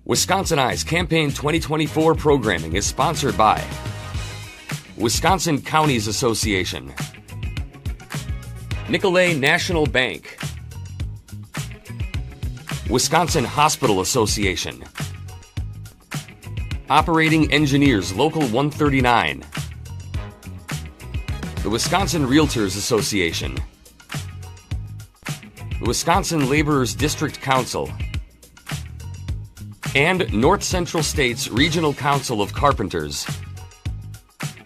WisconsinEye's Campaign 2024 programming is sponsored by Wisconsin Counties Association, Nicolet National Bank, Wisconsin Hospital Association, Operating Engineers Local 139, the Wisconsin Realtors Association, the Wisconsin Laborers District Council, and North Central State's Regional Council of Carpenters.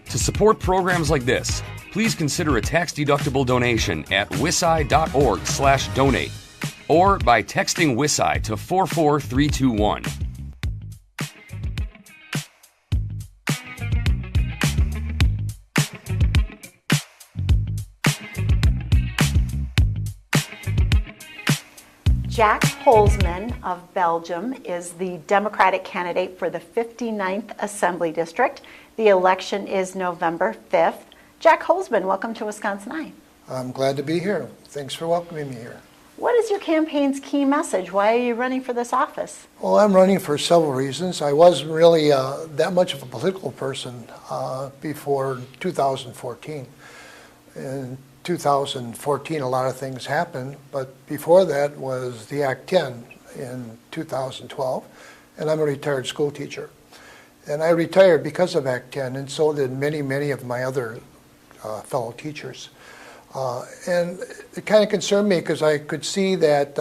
To support programs like this, please consider a tax-deductible donation at wiseye.org/donate or by texting Wiseye to 44321. Jack Holzman of Belgium is the Democratic candidate for the 59th Assembly District. The election is November 5th. Jack Holzman, welcome to WisconsinEye. I'm glad to be here. Thanks for welcoming me here. What is your campaign's key message? Why are you running for this office? Well, I'm running for several reasons. I wasn't really that much of a political person before 2014. In 2014, a lot of things happened, but before that was the Act 10 in 2012, and I'm a retired school teacher. And I retired because of Act 10, and so did many of my other fellow teachers. And it kind of concerned me because I could see that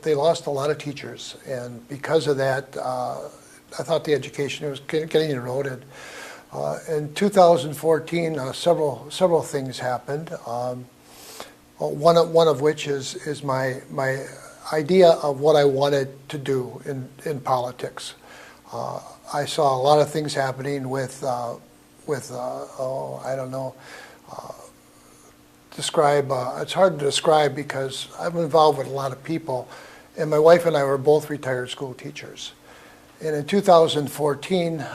they lost a lot of teachers, and because of that, I thought the education was getting eroded. In 2014, several things happened. One of which is my idea of what I wanted to do in politics. I saw a lot of things happening with I don't know. It's hard to describe because I'm involved with a lot of people, and my wife and I were both retired school teachers. And in 2014,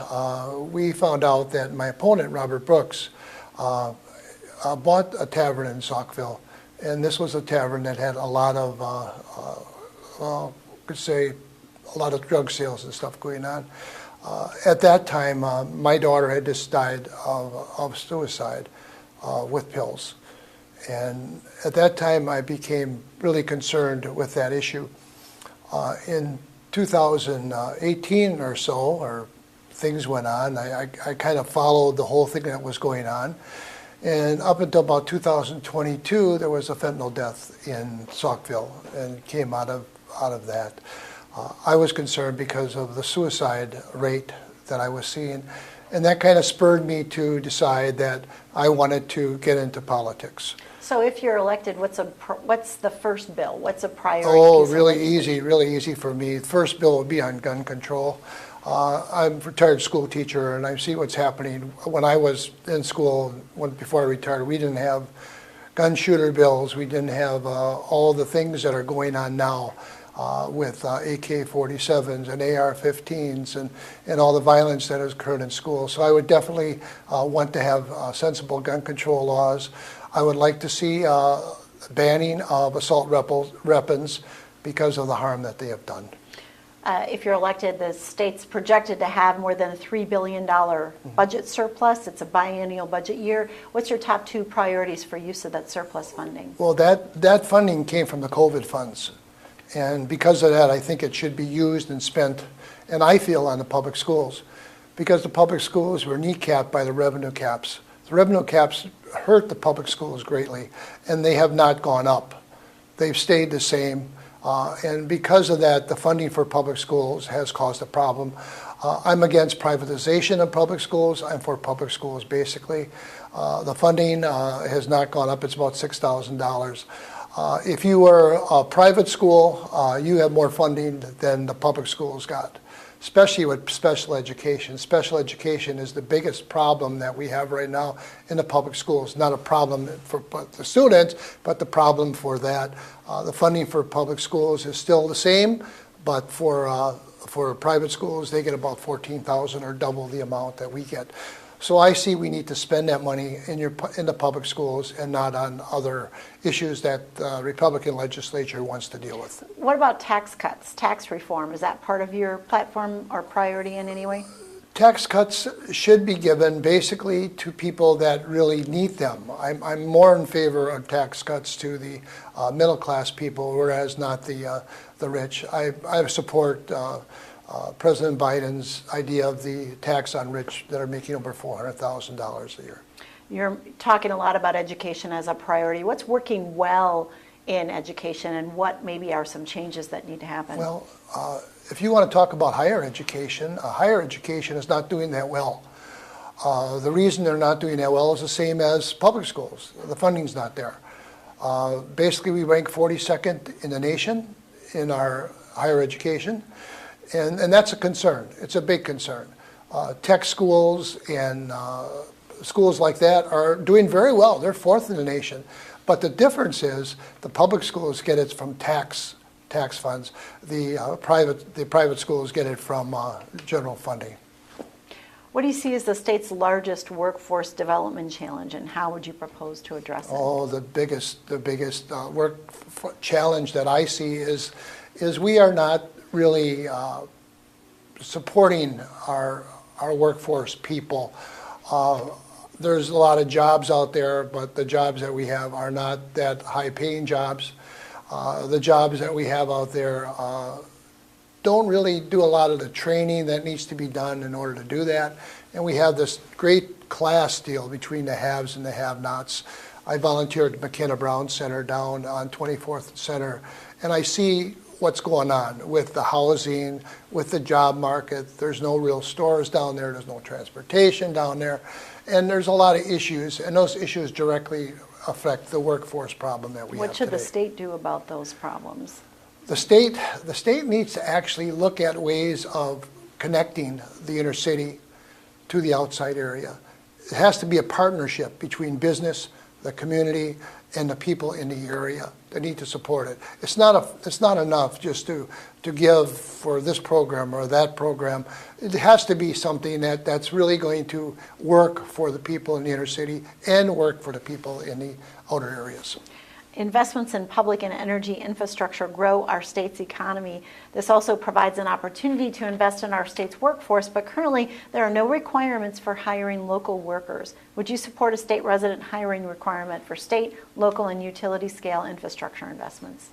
we found out that my opponent, Robert Brooks, bought a tavern in Saukville, and this was a tavern that had a lot of, a lot of drug sales and stuff going on. At that time, my daughter had just died of suicide with pills. And at that time, I became really concerned with that issue. In 2018 or so, or things went on, I kind of followed the whole thing that was going on. And up until about 2022, there was a fentanyl death in Saukville, and it came out of that. I was concerned because of the suicide rate that I was seeing, and that kind of spurred me to decide that I wanted to get into politics. So if you're elected, what's the first bill? What's a priority? Oh, really easy for me. The first bill would be on gun control. I'm a retired school teacher, and I see what's happening. When I was in school, before I retired, we didn't have gun shooter bills. We didn't have all the things that are going on now with AK-47s and AR-15s and all the violence that has occurred in schools. So I would definitely want to have sensible gun control laws. I would like to see banning of assault weapons because of the harm that they have done. If you're elected, the state's projected to have more than a $3 billion budget surplus. It's a biennial budget year. What's your top two priorities for use of that surplus funding? Well, that funding came from the COVID funds. And because of that, I think it should be used and spent, and I feel, on the public schools, because the public schools were kneecapped by the revenue caps. The revenue caps hurt the public schools greatly, and they have not gone up. They've stayed the same, and because of that, the funding for public schools has caused a problem. I'm against privatization of public schools. I'm for public schools, basically. The funding has not gone up. It's about $6,000. If you were a private school, you have more funding than the public schools got, especially with special education. Special education is the biggest problem that we have right now in the public schools. Not a problem for the students, but the problem for that. The funding for public schools is still the same, but for private schools, they get about $14,000 or double the amount that we get. So I see we need to spend that money in the public schools and not on other issues that the Republican legislature wants to deal with. What about tax cuts, tax reform? Is that part of your platform or priority in any way? Tax cuts should be given basically to people that really need them. I'm more in favor of tax cuts to the middle class people, whereas not the rich. I support President Biden's idea of the tax on rich that are making over $400,000 a year. You're talking a lot about education as a priority. What's working well in education, and what maybe are some changes that need to happen? Well, if you want to talk about higher education is not doing that well. The reason they're not doing that well is the same as public schools. The funding's not there. Basically, we rank 42nd in the nation in our higher education, and that's a concern. It's a big concern. Tech schools and schools like that are doing very well. They're fourth in the nation. But the difference is the public schools get it from tax funds. The private schools get it from general funding. What do you see as the state's largest workforce development challenge, and how would you propose to address it? Oh, the biggest work challenge that I see is we are not really supporting our workforce people. There's a lot of jobs out there, but the jobs that we have are not that high-paying jobs. The jobs that we have out there don't really do a lot of the training that needs to be done in order to do that. And we have this great class deal between the haves and the have-nots. I volunteered at McKenna Brown Center down on 24th Center, and I see what's going on with the housing, with the job market. There's no real stores down there. There's no transportation down there. And there's a lot of issues, and those issues directly affect the workforce problem that we have What should today. the state do about those problems? The state needs to actually look at ways of connecting the inner city to the outside area. It has to be a partnership between business, the community, and the people in the area that need to support it. It's not enough just to give for this program or that program. It has to be something that's really going to work for the people in the inner city and work for the people in the outer areas. Investments in public and energy infrastructure grow our state's economy. This also provides an opportunity to invest in our state's workforce, but currently there are no requirements for hiring local workers. Would you support a state resident hiring requirement for state, local, and utility scale infrastructure investments?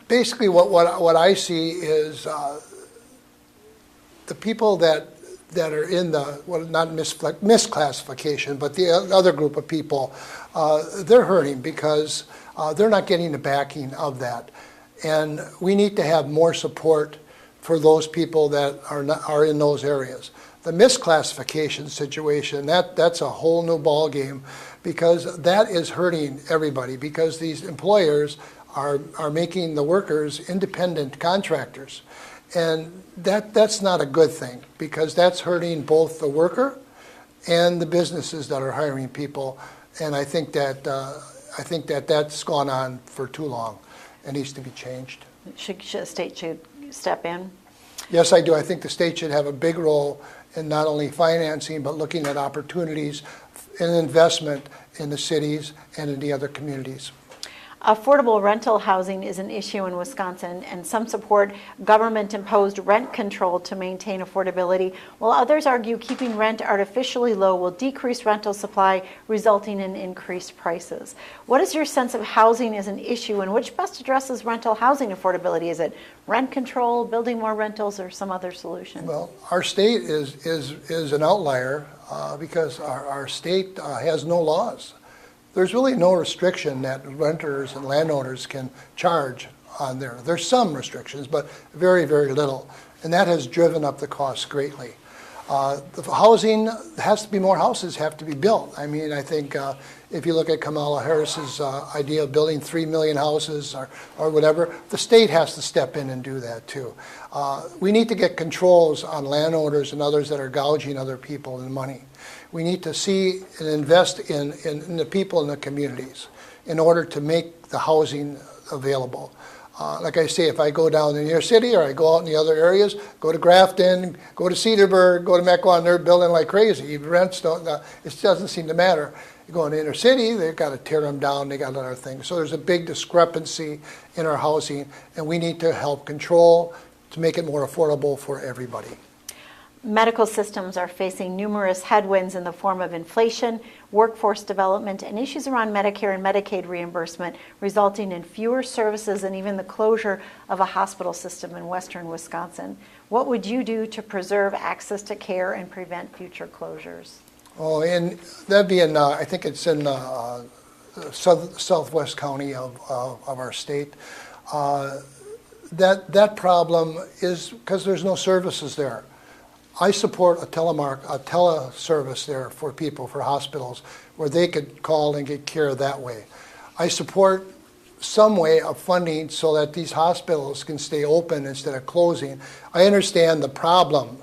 Basically, what I see is the people that are in the, well, not misclassification, but the other group of people, they're hurting because they're not getting the backing of that. And we need to have more support for those people that are in those areas. The misclassification situation, that's a whole new ballgame, because that is hurting everybody, because these employers are making the workers independent contractors. And that's not a good thing, because that's hurting both the worker and the businesses that are hiring people. And I think that that's gone on for too long. It needs to be changed. Should the state should step in? Yes, I do. I think the state should have a big role in not only financing, but looking at opportunities and investment in the cities and in the other communities. Affordable rental housing is an issue in Wisconsin, and some support government-imposed rent control to maintain affordability, while others argue keeping rent artificially low will decrease rental supply, resulting in increased prices. What is your sense of housing as an issue, and which best addresses rental housing affordability? Is it rent control, building more rentals, or some other solution? Well, our state is an outlier because our state has no laws. There's really no restriction that renters and landowners can charge on there. There's some restrictions, but very, very little. And that has driven up the costs greatly. The housing has to be, more houses have to be built. I mean, I think if you look at Kamala Harris's idea of building 3 million houses or whatever, the state has to step in and do that too. We need to get controls on landowners and others that are gouging other people in money. We need to see and invest in the people in the communities in order to make the housing available. Like I say, if I go down in your city or I go out in the other areas, go to Grafton, go to Cedarburg, go to Mequon, they're building like crazy. Rents don't, it doesn't seem to matter. You go in the inner city, they've got to tear them down, they got other things. So there's a big discrepancy in our housing, and we need to help control to make it more affordable for everybody. Medical systems are facing numerous headwinds in the form of inflation, workforce development, and issues around Medicare and Medicaid reimbursement, resulting in fewer services and even the closure of a hospital system in western Wisconsin. What would you do to preserve access to care and prevent future closures? Oh, and that'd be in, I think it's in southwest county of our state. That problem is because there's no services there. I support a teleservice there for people, for hospitals, where they could call and get care that way. I support some way of funding so that these hospitals can stay open instead of closing. I understand the problem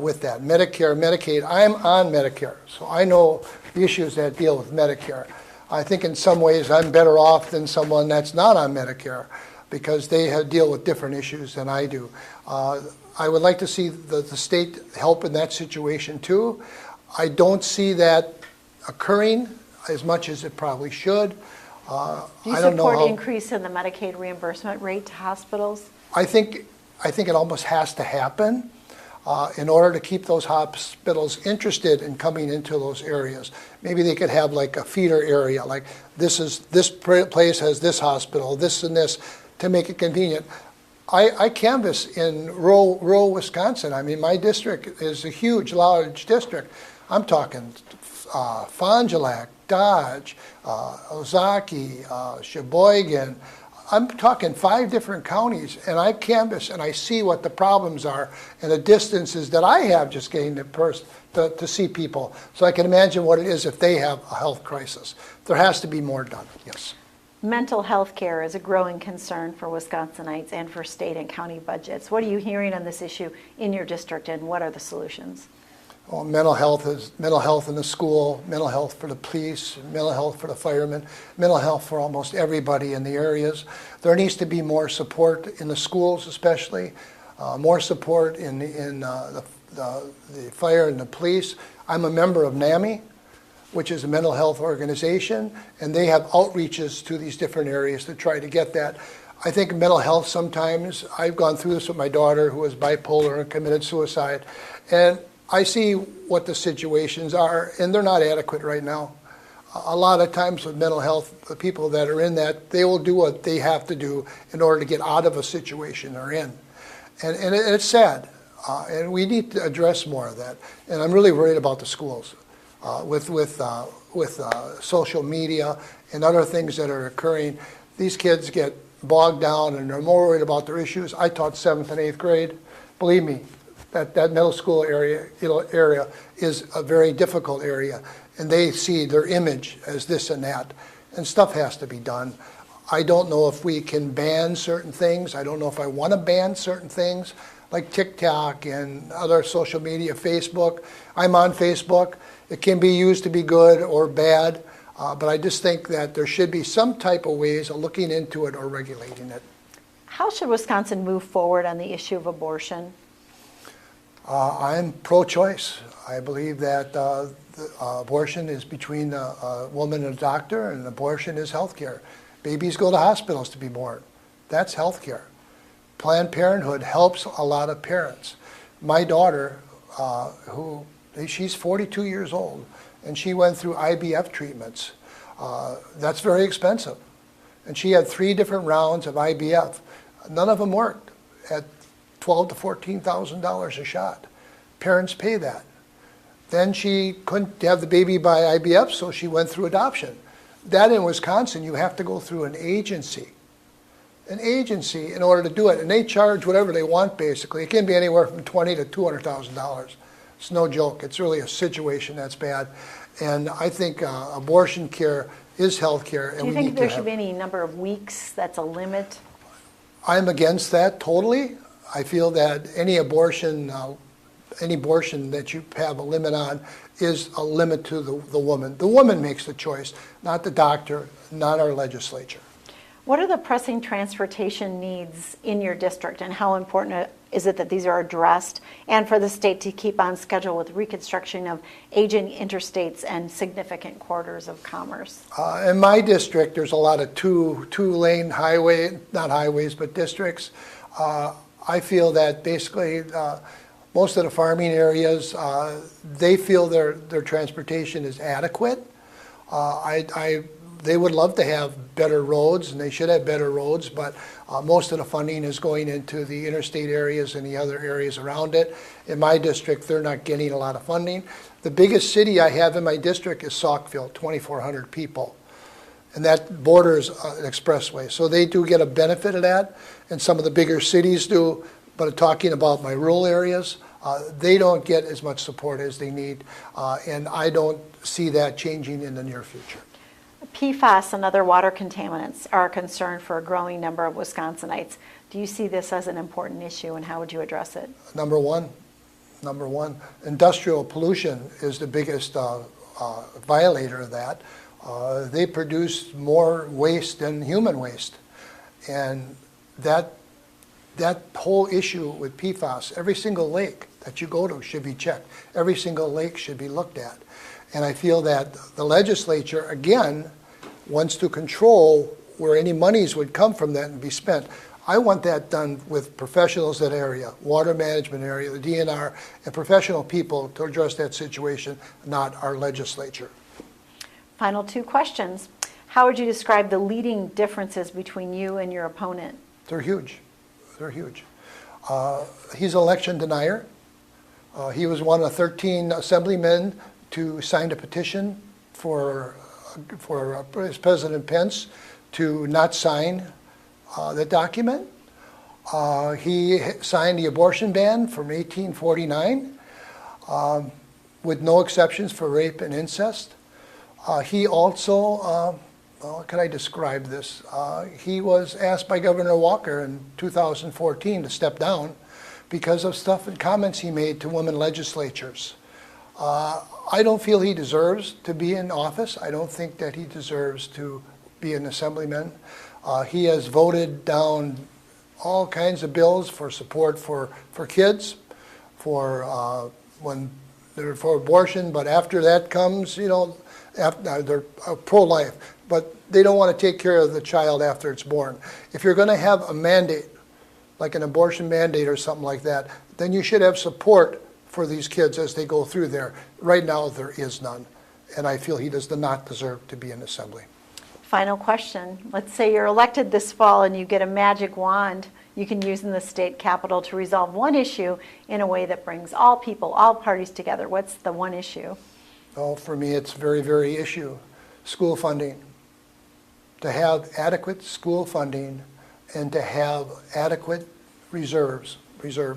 with that. Medicare, Medicaid, I'm on Medicare, so I know the issues that deal with Medicare. I think in some ways I'm better off than someone that's not on Medicare because they deal with different issues than I do. I would like to see the state help in that situation too. I don't see that occurring as much as it probably should. Do you support increase in the Medicaid reimbursement rate to hospitals? I think it almost has to happen in order to keep those hospitals interested in coming into those areas. Maybe they could have like a feeder area, like this place has this hospital, this and this, to make it convenient. I canvass in rural Wisconsin. I mean, my district is a huge, large district. I'm talking Fond du Lac, Dodge, Ozaki, Sheboygan. I'm talking 5 different counties, and I canvass and I see what the problems are and the distances that I have just getting to see people. So I can imagine what it is if they have a health crisis. There has to be more done, yes. Mental health care is a growing concern for Wisconsinites and for state and county budgets. What are you hearing on this issue in your district, and what are the solutions? Well, mental health in the school, mental health for the police, mental health for the firemen, mental health for almost everybody in the areas. There needs to be more support in the schools, especially more support in the fire and the police. I'm a member of NAMI, which is a mental health organization, and they have outreaches to these different areas to try to get that. I think mental health sometimes, I've gone through this with my daughter who was bipolar and committed suicide, and I see what the situations are, and they're not adequate right now. A lot of times with mental health, the people that are in that, they will do what they have to do in order to get out of a situation they're in. And it's sad, and we need to address more of that. And I'm really worried about the schools. With social media and other things that are occurring, these kids get bogged down and they're more worried about their issues. I taught 7th and 8th grade. Believe me, that middle school area is a very difficult area, and they see their image as this and that, and stuff has to be done. I don't know if we can ban certain things. I don't know if I want to ban certain things like TikTok and other social media, Facebook. I'm on Facebook. It can be used to be good or bad, but I just think that there should be some type of ways of looking into it or regulating it. How should Wisconsin move forward on the issue of abortion? I'm pro-choice. I believe that abortion is between a woman and a doctor, and abortion is health care. Babies go to hospitals to be born. That's health care. Planned Parenthood helps a lot of parents. My daughter, she's 42 years old, and she went through IVF treatments. That's very expensive. And she had 3 different rounds of IVF. None of them worked at $12,000 to $14,000 a shot. Parents pay that. Then she couldn't have the baby by IVF, so she went through adoption. That in Wisconsin, you have to go through an agency in order to do it. And they charge whatever they want, basically. It can be anywhere from $20,000 to $200,000. It's no joke. It's really a situation that's bad. And I think abortion care is health care. Do you think there should be any number of weeks that's a limit? I'm against that totally. I feel that any abortion that you have a limit on is a limit to the woman. The woman makes the choice, not the doctor, not our legislature. What are the pressing transportation needs in your district, and how important is it that these are addressed, and for the state to keep on schedule with reconstruction of aging interstates and significant corridors of commerce? In my district, there's a lot of two-lane highway, not highways, but districts. I feel that basically most of the farming areas, they feel their transportation is adequate. They would love to have better roads, and they should have better roads, but most of the funding is going into the interstate areas and the other areas around it. In my district, they're not getting a lot of funding. The biggest city I have in my district is Saukville, 2,400 people, and that borders an expressway. So they do get a benefit of that, and some of the bigger cities do, but talking about my rural areas, they don't get as much support as they need, and I don't see that changing in the near future. PFAS and other water contaminants are a concern for a growing number of Wisconsinites. Do you see this as an important issue, and how would you address it? Number one, industrial pollution is the biggest violator of that. They produce more waste than human waste, and that whole issue with PFAS, every single lake that you go to should be checked. Every single lake should be looked at. And I feel that the legislature, again, wants to control where any monies would come from that and be spent. I want that done with professionals in that area, water management area, the DNR, and professional people to address that situation, not our legislature. Final two questions. How would you describe the leading differences between you and your opponent? They're huge. They're huge. He's an election denier. He was one of 13 assemblymen to sign a petition for President Pence to not sign the document. He signed the abortion ban from 1849 with no exceptions for rape and incest. He also, how can I describe this? He was asked by Governor Walker in 2014 to step down because of stuff and comments he made to women legislatures. I don't feel he deserves to be in office. I don't think that he deserves to be an assemblyman. He has voted down all kinds of bills for support for kids, for when they're for abortion, but after that comes, they're pro-life, but they don't want to take care of the child after it's born. If you're going to have a mandate, like an abortion mandate or something like that, then you should have support for these kids as they go through there. Right now, there is none, and I feel he does not deserve to be in assembly. Final question. Let's say you're elected this fall and you get a magic wand you can use in the state capitol to resolve one issue in a way that brings all people, all parties together. What's the one issue? Oh, for me, it's very, very issue. School funding. To have adequate school funding and to have adequate reserves,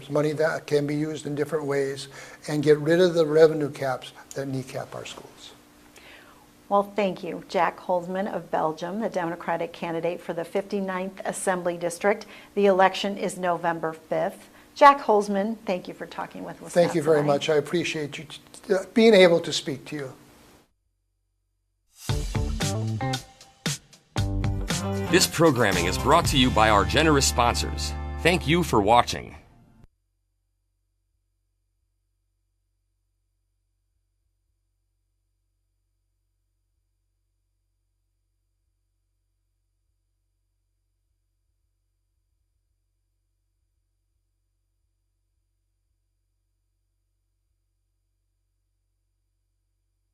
money that can be used in different ways, and get rid of the revenue caps that kneecap our schools. Well, thank you. Jack Holzman of Belgium, the Democratic candidate for the 59th Assembly District. The election is November 5th. Jack Holzman, thank you for talking with us. Thank you very much. I appreciate you being able to speak to you. This programming is brought to you by our generous sponsors. Thank you for watching.